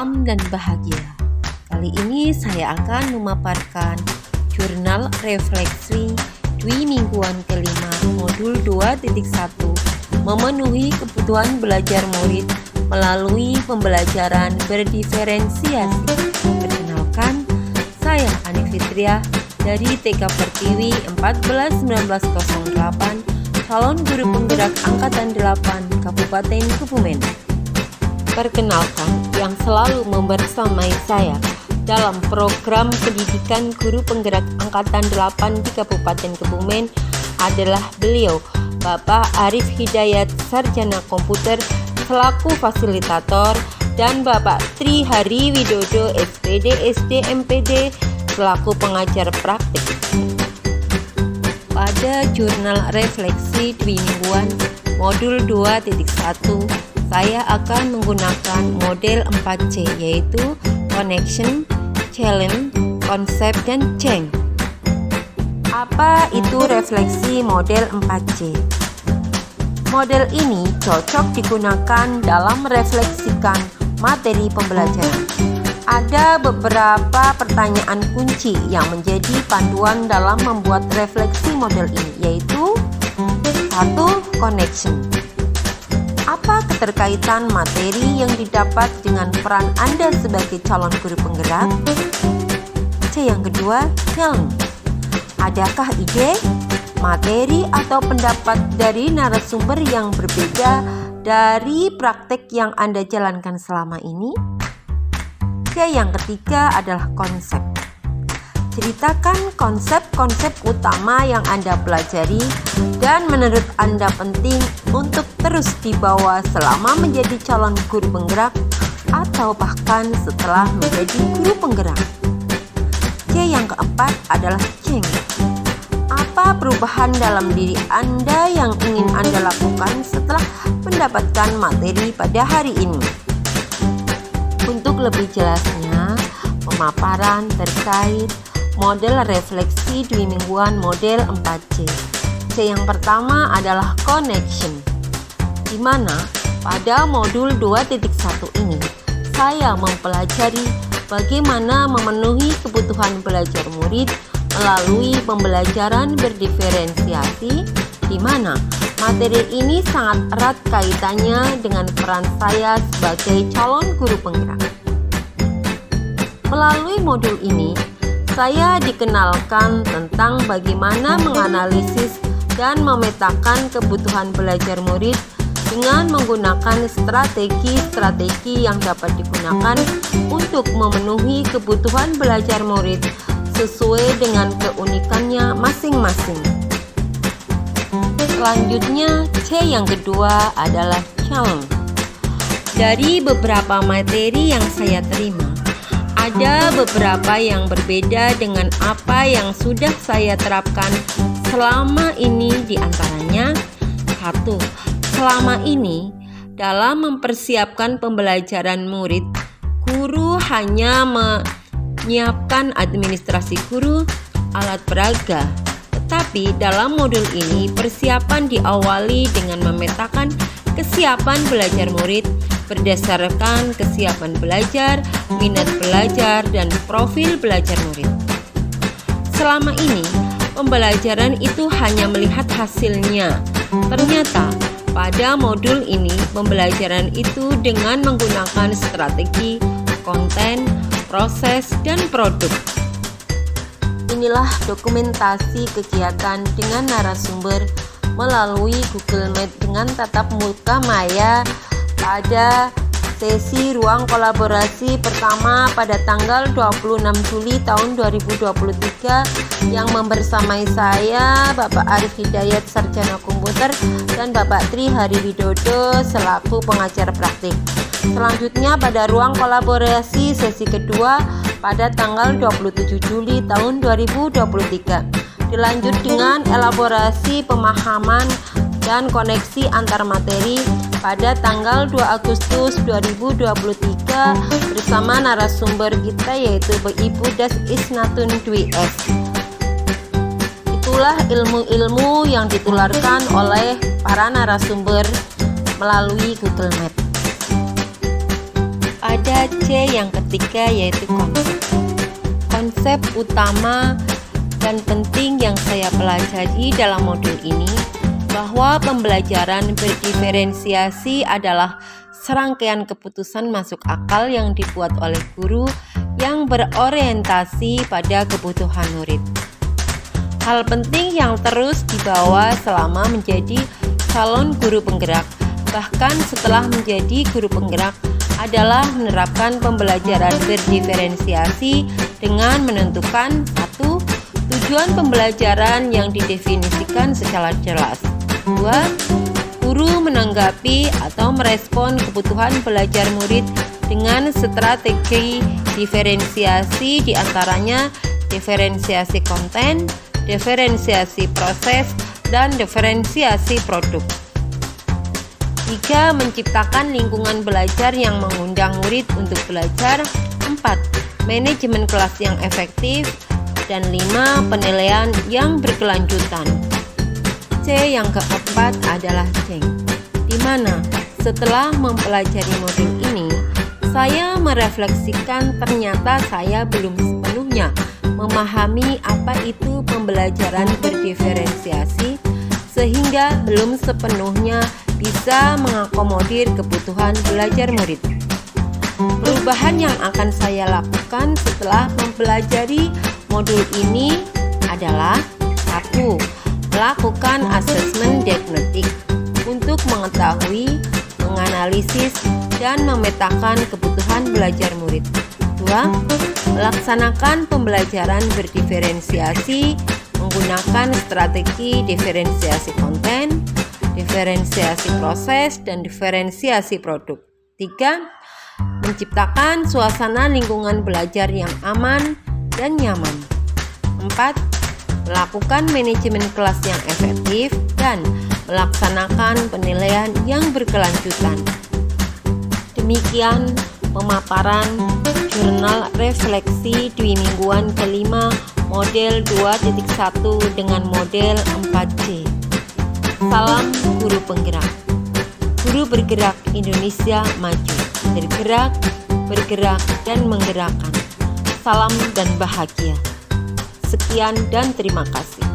salam dan bahagia. Kali ini saya akan memaparkan jurnal refleksi Dwi mingguan kelima modul 2.1 memenuhi kebutuhan belajar murid melalui pembelajaran berdiferensiasi. Perkenalkan, saya Ani Fitria dari TK Pertiwi 141908, calon guru penggerak Angkatan 8 Kabupaten Kebumen. Perkenalkan, yang selalu membersamai saya dalam program pendidikan guru penggerak Angkatan 8 di Kabupaten Kebumen adalah beliau, Bapak Arif Hidayat, Sarjana Komputer selaku fasilitator, dan Bapak Tri Hari Widodo, SPD SD MPD selaku pengajar praktik. Pada jurnal refleksi Dwi mingguan modul 2.1, saya akan menggunakan model 4C, yaitu connection, challenge, konsep, dan change. Apa itu refleksi model 4C? Model ini cocok digunakan dalam merefleksikan materi pembelajaran. Ada beberapa pertanyaan kunci yang menjadi panduan dalam membuat refleksi model ini, yaitu 1. Connection. Apa keterkaitan materi yang didapat dengan peran Anda sebagai calon guru penggerak? C. Yang kedua, challenge. Adakah ide, materi, atau pendapat dari narasumber yang berbeda dari praktek yang Anda jalankan selama ini? C. Yang ketiga adalah konsep. Ceritakan konsep-konsep utama yang Anda pelajari dan menurut Anda penting untuk terus dibawa selama menjadi calon guru penggerak atau bahkan setelah menjadi guru penggerak. C. Yang keempat adalah change. Apa perubahan dalam diri Anda yang ingin Anda lakukan setelah mendapatkan materi pada hari ini? Untuk lebih jelasnya, pemaparan terkait model refleksi Dwi mingguan model 4C. C yang pertama adalah connection, di mana pada modul 2.1 ini saya mempelajari bagaimana memenuhi kebutuhan belajar murid melalui pembelajaran berdiferensiasi, di mana materi ini sangat erat kaitannya dengan peran saya sebagai calon guru penggerak. Melalui modul ini, saya dikenalkan tentang bagaimana menganalisis dan memetakan kebutuhan belajar murid dengan menggunakan strategi-strategi yang dapat digunakan untuk memenuhi kebutuhan belajar murid sesuai dengan keunikannya masing-masing. Selanjutnya, C yang kedua adalah challenge. Dari beberapa materi yang saya terima, ada beberapa yang berbeda dengan apa yang sudah saya terapkan selama ini, di antaranya 1. Selama ini, dalam mempersiapkan pembelajaran murid, guru hanya menyiapkan administrasi guru, alat peraga. Tetapi dalam modul ini, persiapan diawali dengan memetakan kesiapan belajar murid berdasarkan kesiapan belajar, minat belajar, dan profil belajar murid. Selama ini, pembelajaran itu hanya melihat hasilnya. Ternyata, pada modul ini, pembelajaran itu dengan menggunakan strategi, konten, proses, dan produk. Inilah dokumentasi kegiatan dengan narasumber melalui Google Meet dengan tatap muka maya pada sesi ruang kolaborasi pertama pada tanggal 26 Juli tahun 2023 yang membersamai saya, Bapak Arif Hidayat, Sarjana Komputer, dan Bapak Tri Hari Widodo selaku pengajar praktik. Selanjutnya pada ruang kolaborasi sesi kedua pada tanggal 27 Juli tahun 2023 dilanjut dengan elaborasi pemahaman dan koneksi antar materi pada tanggal 2 Agustus 2023 bersama narasumber kita, yaitu Ibu Das Isnatun Dwi S. Itulah ilmu-ilmu yang ditularkan oleh para narasumber melalui Google Meet. ada C yang ketiga, yaitu konsep. Konsep utama dan penting yang saya pelajari dalam modul ini bahwa pembelajaran berdiferensiasi adalah serangkaian keputusan masuk akal yang dibuat oleh guru yang berorientasi pada kebutuhan murid. Hal penting yang terus dibawa selama menjadi calon guru penggerak, bahkan setelah menjadi guru penggerak, adalah menerapkan pembelajaran berdiferensiasi dengan menentukan satu, tujuan pembelajaran yang didefinisikan secara jelas. 2. Guru menanggapi atau merespon kebutuhan belajar murid dengan strategi diferensiasi, diantaranya diferensiasi konten, diferensiasi proses, dan diferensiasi produk. 3. Menciptakan lingkungan belajar yang mengundang murid untuk belajar. 4. Manajemen kelas yang efektif. Dan 5. Penilaian yang berkelanjutan. C yang keempat adalah Ceng, di mana setelah mempelajari modul ini, saya merefleksikan ternyata saya belum sepenuhnya memahami apa itu pembelajaran berdiferensiasi, sehingga belum sepenuhnya bisa mengakomodir kebutuhan belajar murid. Perubahan yang akan saya lakukan setelah mempelajari modul ini adalah 1. Melakukan asesmen diagnostik untuk mengetahui, menganalisis, dan memetakan kebutuhan belajar murid. 2. Melaksanakan pembelajaran berdiferensiasi menggunakan strategi diferensiasi konten, diferensiasi proses, dan diferensiasi produk. 3. Menciptakan suasana lingkungan belajar yang aman dan nyaman. 4. Melakukan manajemen kelas yang efektif dan melaksanakan penilaian yang berkelanjutan. Demikian pemaparan jurnal refleksi dwimingguan kelima model 2.1 dengan model 4C. Salam guru penggerak. Guru bergerak Indonesia maju. Bergerak, bergerak, dan menggerakkan. Salam dan bahagia. Sekian dan terima kasih.